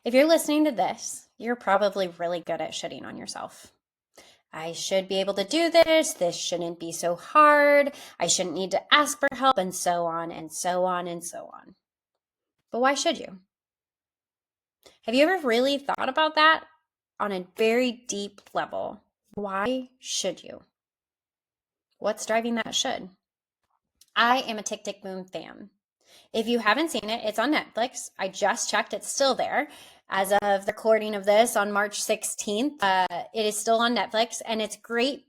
If you're listening to this, you're probably really good at shitting on yourself. I should be able to do this. This shouldn't be so hard. I shouldn't need to ask for help, and so on and so on and so on. But why should you? Have you ever really thought about that on a very deep level? Why should you? What's driving that should? I am a Tick Tick Boom fan. If you haven't seen it, it's on Netflix. I just checked, it's still there. As of the recording of this on March 16th, it is still on Netflix, and it's great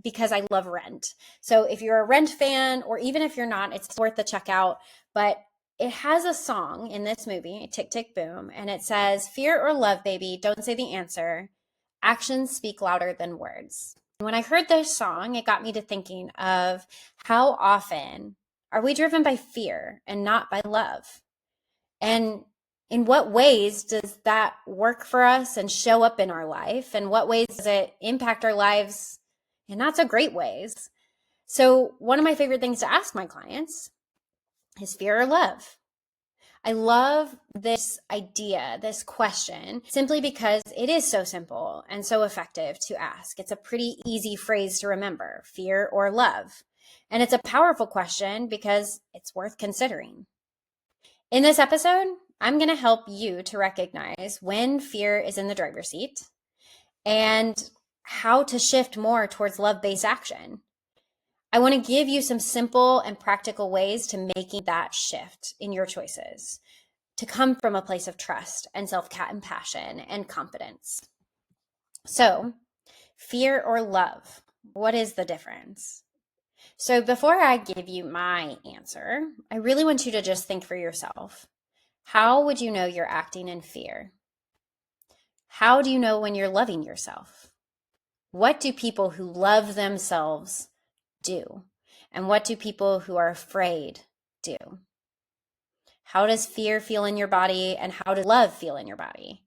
because I love Rent. So if you're a Rent fan, or even if you're not, it's worth the check out. But it has a song in this movie, Tick Tick Boom, and it says, "Fear or love, baby, don't say the answer. Actions speak louder than words." When I heard this song, it got me to thinking of how often are we driven by fear and not by love? And in what ways does that work for us and show up in our life? And what ways does it impact our lives in not so great ways? So one of my favorite things to ask my clients is fear or love? I love this idea, this question, simply because it is so simple and so effective to ask. It's a pretty easy phrase to remember, fear or love. And it's a powerful question because it's worth considering. In this episode, I'm going to help you to recognize when fear is in the driver's seat and how to shift more towards love-based action. I want to give you some simple and practical ways to making that shift in your choices, to come from a place of trust and self-compassion and confidence. So, fear or love, what is the difference? So before I give you my answer, I really want you to just think for yourself. How would you know you're acting in fear? How do you know when you're loving yourself? What do people who love themselves do? And what do people who are afraid do? How does fear feel in your body, and how does love feel in your body?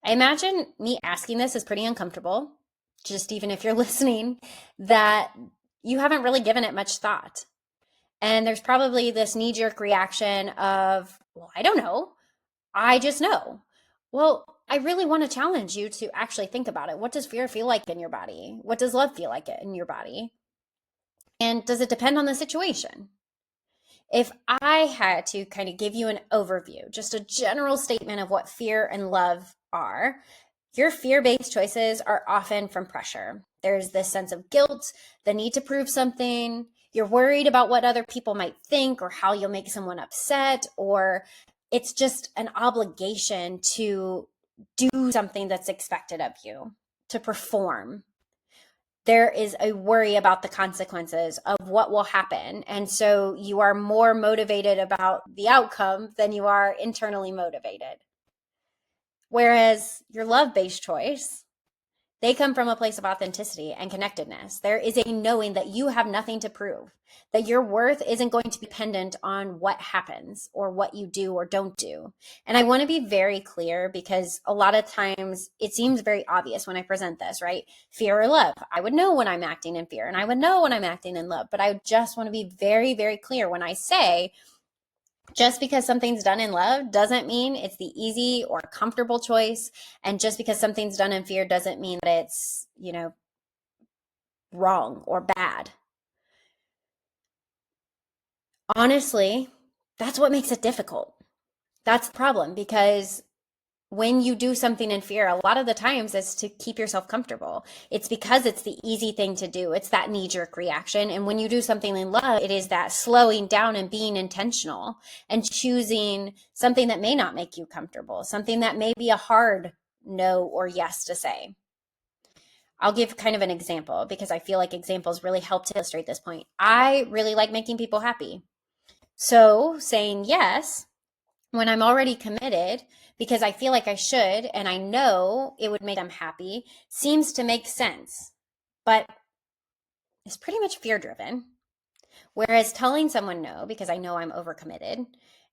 I imagine me asking this is pretty uncomfortable, just even if you're listening, that you haven't really given it much thought. And there's probably this knee-jerk reaction of, well, I don't know. I just know. Well, I really want to challenge you to actually think about it. What does fear feel like in your body? What does love feel like in your body? And does it depend on the situation? If I had to kind of give you an overview, just a general statement of what fear and love are, your fear-based choices are often from pressure. There's this sense of guilt, the need to prove something. You're worried about what other people might think or how you'll make someone upset, or it's just an obligation to do something that's expected of you, to perform. There is a worry about the consequences of what will happen. And so you are more motivated about the outcome than you are internally motivated. Whereas your love-based choice, they come from a place of authenticity and connectedness. There is a knowing that you have nothing to prove, that your worth isn't going to be dependent on what happens or what you do or don't do. And I want to be very clear because a lot of times it seems very obvious when I present this, right? Fear or love. I would know when I'm acting in fear and I would know when I'm acting in love, but I just want to be very, very clear when I say, just because something's done in love doesn't mean it's the easy or comfortable choice. And just because something's done in fear doesn't mean that it's, wrong or bad. Honestly, that's what makes it difficult. That's the problem, because when you do something in fear, a lot of the times it's to keep yourself comfortable. It's because it's the easy thing to do. It's that knee-jerk reaction. And when you do something in love, it is that slowing down and being intentional and choosing something that may not make you comfortable, something that may be a hard no or yes to say. I'll give kind of an example because I feel like examples really help to illustrate this point. I really like making people happy. So saying yes when I'm already committed because I feel like I should and I know it would make them happy seems to make sense, but it's pretty much fear driven. Whereas telling someone no because I know I'm overcommitted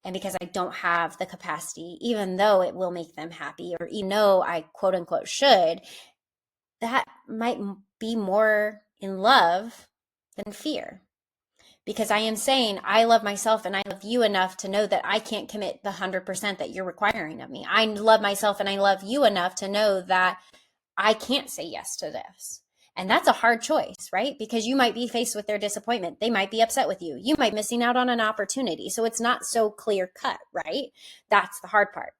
and because I don't have the capacity, even though it will make them happy, or even though I quote unquote should, that might be more in love than fear. because I am saying I love myself and I love you enough to know that I can't commit the 100% that you're requiring of me. I love myself and I love you enough to know that I can't say yes to this. And that's a hard choice, right? Because you might be faced with their disappointment. They might be upset with you. You might be missing out on an opportunity. So it's not so clear cut, right? That's the hard part.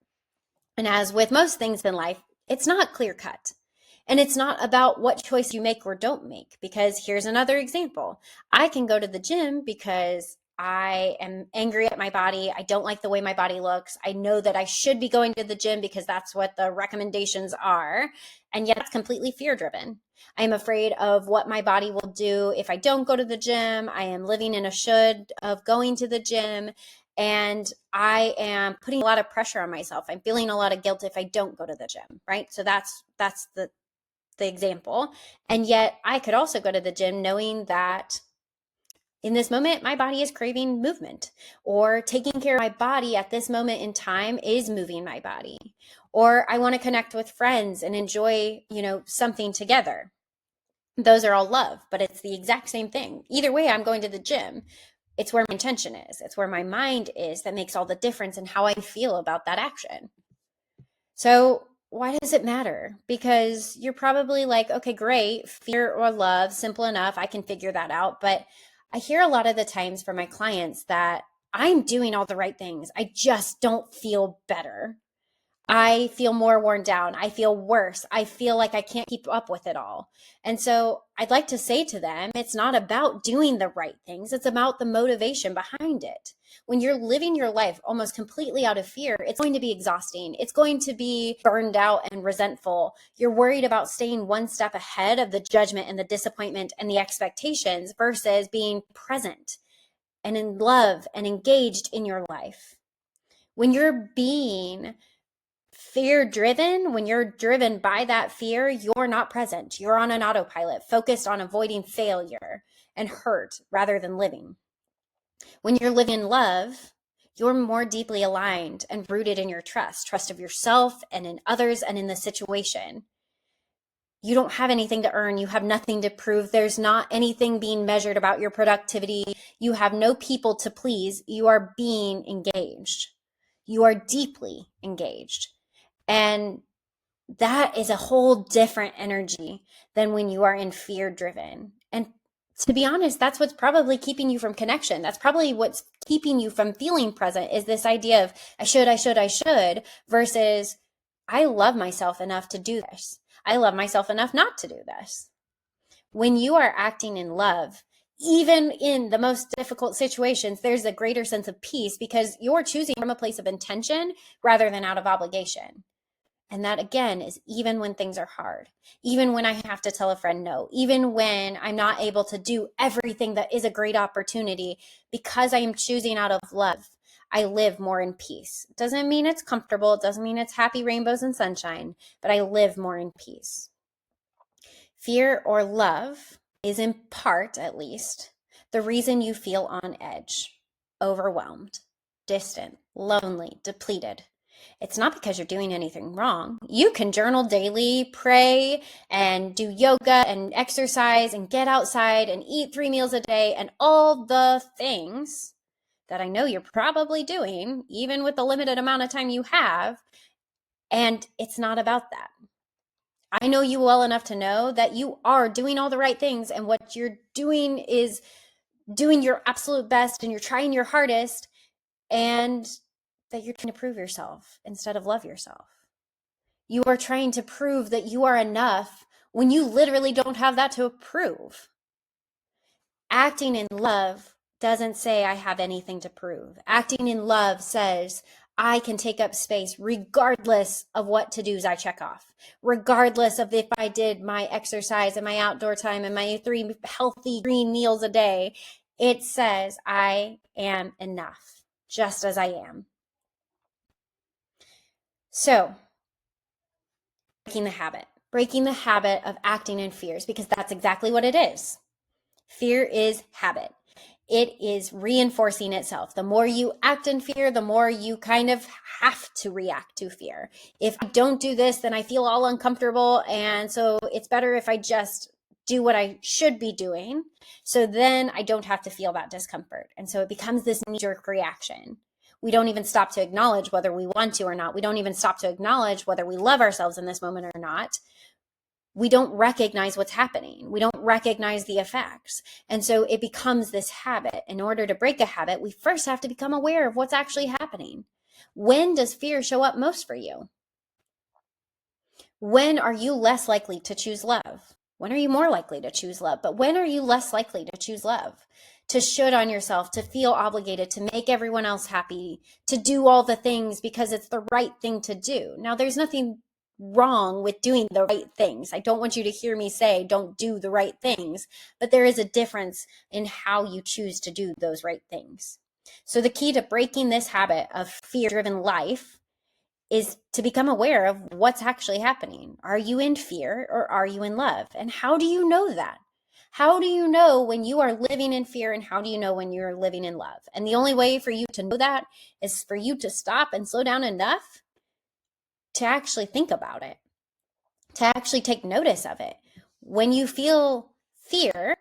And as with most things in life, it's not clear cut. And it's not about what choice you make or don't make. Because here's another example. I can go to the gym because I am angry at my body. I don't like the way my body looks. I know that I should be going to the gym because that's what the recommendations are. And yet it's completely fear driven. I am afraid of what my body will do if I don't go to the gym. I am living in a should of going to the gym. And I am putting a lot of pressure on myself. I'm feeling a lot of guilt if I don't go to the gym, right? So that's the example. And yet I could also go to the gym knowing that in this moment, my body is craving movement, or taking care of my body at this moment in time is moving my body, or I want to connect with friends and enjoy, something together. Those are all love, but it's the exact same thing. Either way, I'm going to the gym. It's where my intention is. It's where my mind is that makes all the difference in how I feel about that action. So why does it matter? Because you're probably like, okay, great, fear or love, simple enough. I can figure that out. But I hear a lot of the times from my clients that I'm doing all the right things. I just don't feel better. I feel more worn down. I feel worse. I feel like I can't keep up with it all. And so I'd like to say to them, it's not about doing the right things. It's about the motivation behind it. When you're living your life almost completely out of fear, it's going to be exhausting. It's going to be burned out and resentful. You're worried about staying one step ahead of the judgment and the disappointment and the expectations versus being present and in love and engaged in your life. When you're being fear driven, when you're driven by that fear, you're not present. You're on an autopilot, focused on avoiding failure and hurt rather than living. When you're living in love, you're more deeply aligned and rooted in your trust of yourself and in others and in the situation. You don't have anything to earn. You have nothing to prove. There's not anything being measured about your productivity. You have no people to please. You are being engaged. You are deeply engaged. And that is a whole different energy than when you are in fear driven. And to be honest, that's what's probably keeping you from connection. That's probably what's keeping you from feeling present, is this idea of I should, versus I love myself enough to do this. I love myself enough not to do this. When you are acting in love, even in the most difficult situations, there's a greater sense of peace because you're choosing from a place of intention rather than out of obligation. And that, again, is even when things are hard, even when I have to tell a friend no, even when I'm not able to do everything that is a great opportunity, because I am choosing out of love, I live more in peace. It doesn't mean it's comfortable. It doesn't mean it's happy rainbows and sunshine, but I live more in peace. Fear or love is, in part at least, the reason you feel on edge, overwhelmed, distant, lonely, depleted. It's not because you're doing anything wrong. You can journal daily, pray, and do yoga and exercise and get outside and eat 3 meals a day and all the things that I know you're probably doing, even with the limited amount of time you have. And it's not about that. I know you well enough to know that you are doing all the right things, and what you're doing is doing your absolute best and you're trying your hardest, and that you're trying to prove yourself instead of love yourself. You are trying to prove that you are enough when you literally don't have that to prove. Acting in love doesn't say I have anything to prove. Acting in love says I can take up space regardless of what to-dos I check off, regardless of if I did my exercise and my outdoor time and my 3 healthy green meals a day. It says I am enough just as I am. So, breaking the habit of acting in fears, because that's exactly what it is. Fear is habit. It is reinforcing itself. The more you act in fear, the more you kind of have to react to fear. If I don't do this, then I feel all uncomfortable. And so it's better if I just do what I should be doing. So then I don't have to feel that discomfort. And so it becomes this knee-jerk reaction. We don't even stop to acknowledge whether we want to or not. We don't even stop to acknowledge whether we love ourselves in this moment or not. We don't recognize what's happening. We don't recognize the effects. And so it becomes this habit. In order to break a habit, we first have to become aware of what's actually happening. When does fear show up most for you? When are you less likely to choose love? When are you more likely to choose love? But when are you less likely to choose love? To should on yourself, to feel obligated, to make everyone else happy, to do all the things because it's the right thing to do. Now, there's nothing wrong with doing the right things. I don't want you to hear me say don't do the right things, but there is a difference in how you choose to do those right things. So the key to breaking this habit of fear-driven life is to become aware of what's actually happening. Are you in fear or are you in love? And how do you know that? How do you know when you are living in fear, and how do you know when you're living in love? And the only way for you to know that is for you to stop and slow down enough to actually think about it, to actually take notice of it. When you feel fear,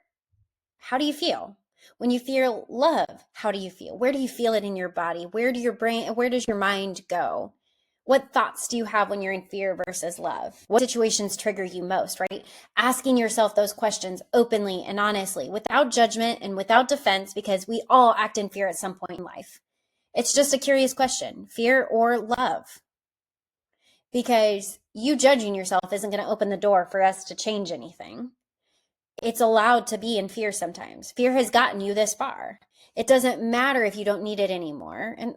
how do you feel? When you feel love, how do you feel? Where do you feel it in your body? Where does your mind go? What thoughts do you have when you're in fear versus love? What situations trigger you most, right? Asking yourself those questions openly and honestly, without judgment and without defense, because we all act in fear at some point in life. It's just a curious question, fear or love? Because you judging yourself isn't going to open the door for us to change anything. It's allowed to be in fear sometimes. Fear has gotten you this far. It doesn't matter if you don't need it anymore. And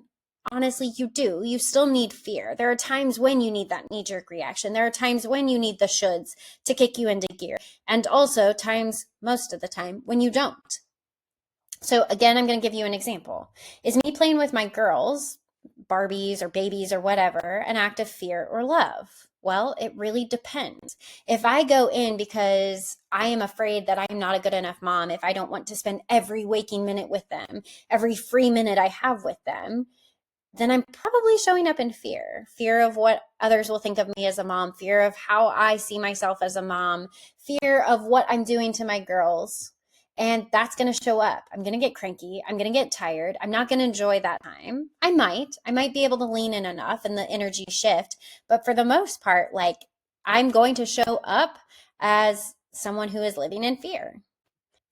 honestly, you do. You still need fear. There are times when you need that knee-jerk reaction. There are times when you need the shoulds to kick you into gear. And also times, most of the time, when you don't. So again, I'm going to give you an example. Is me playing with my girls, Barbies or babies or whatever, an act of fear or love? Well, it really depends. If I go in because I am afraid that I'm not a good enough mom, if I don't want to spend every waking minute with them, every free minute I have with them, then I'm probably showing up in fear. Fear of what others will think of me as a mom, fear of how I see myself as a mom, fear of what I'm doing to my girls. And that's going to show up. I'm going to get cranky. I'm going to get tired. I'm not going to enjoy that time. I might be able to lean in enough and the energy shift. But for the most part, like, I'm going to show up as someone who is living in fear.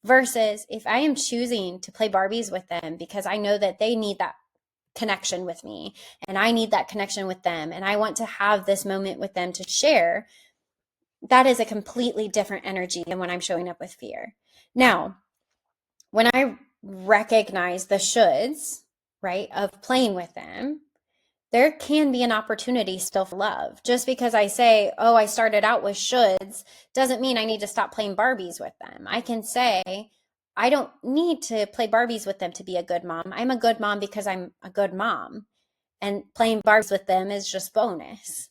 Versus if I am choosing to play Barbies with them because I know that they need that connection with me and I need that connection with them and I want to have this moment with them to share, that is a completely different energy than when I'm showing up with fear. Now, when I recognize the shoulds, right, of playing with them, there can be an opportunity still for love. Just because I say, oh, I started out with shoulds, doesn't mean I need to stop playing Barbies with them. I can say, I don't need to play Barbies with them to be a good mom. I'm a good mom because I'm a good mom. And playing Barbies with them is just bonus.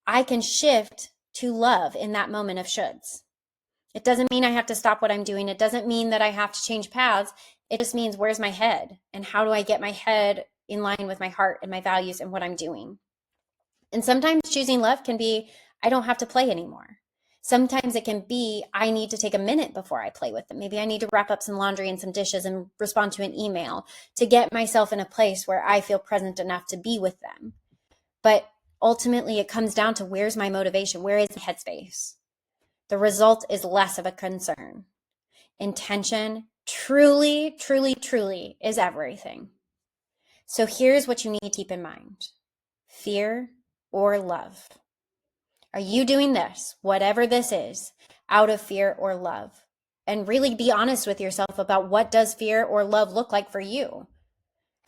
I can shift to love in that moment of shoulds. It doesn't mean I have to stop what I'm doing. It doesn't mean that I have to change paths. It just means, where's my head? And how do I get my head in line with my heart and my values and what I'm doing? And sometimes choosing love can be, I don't have to play anymore. Sometimes it can be, I need to take a minute before I play with them. Maybe I need to wrap up some laundry and some dishes and respond to an email to get myself in a place where I feel present enough to be with them. But ultimately, it comes down to, where's my motivation? Where is the headspace? The result is less of a concern. Intention truly, truly, truly is everything. So here's what you need to keep in mind. Fear or love? Are you doing this, whatever this is, out of fear or love? And really be honest with yourself about, what does fear or love look like for you?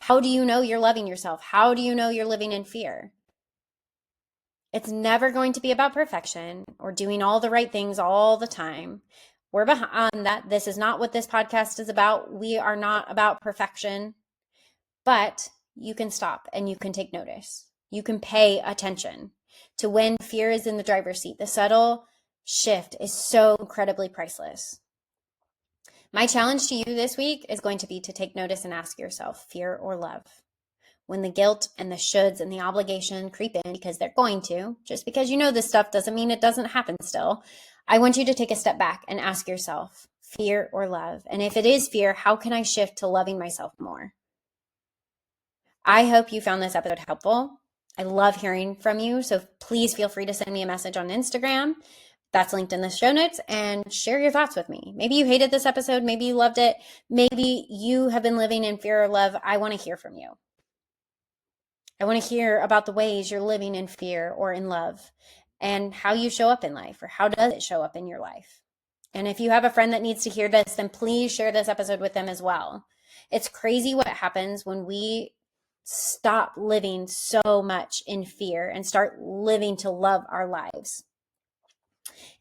How do you know you're loving yourself? How do you know you're living in fear? It's never going to be about perfection or doing all the right things all the time. We're behind that. This is not what this podcast is about. We are not about perfection, but you can stop and you can take notice. You can pay attention to when fear is in the driver's seat. The subtle shift is so incredibly priceless. My challenge to you this week is going to be to take notice and ask yourself, fear or love? When the guilt and the shoulds and the obligation creep in, because they're going to, just because you know this stuff doesn't mean it doesn't happen still. I want you to take a step back and ask yourself, fear or love? And if it is fear, how can I shift to loving myself more? I hope you found this episode helpful. I love hearing from you, so please feel free to send me a message on Instagram. That's linked in the show notes, and share your thoughts with me. Maybe you hated this episode, maybe you loved it, maybe you have been living in fear or love. I want to hear from you. I want to hear about the ways you're living in fear or in love and how you show up in life, or how does it show up in your life. And if you have a friend that needs to hear this, then please share this episode with them as well. It's crazy what happens when we stop living so much in fear and start living to love our lives.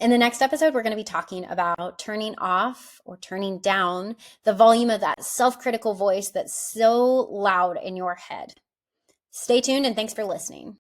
In the next episode, we're going to be talking about turning off or turning down the volume of that self-critical voice that's so loud in your head. Stay tuned, and thanks for listening.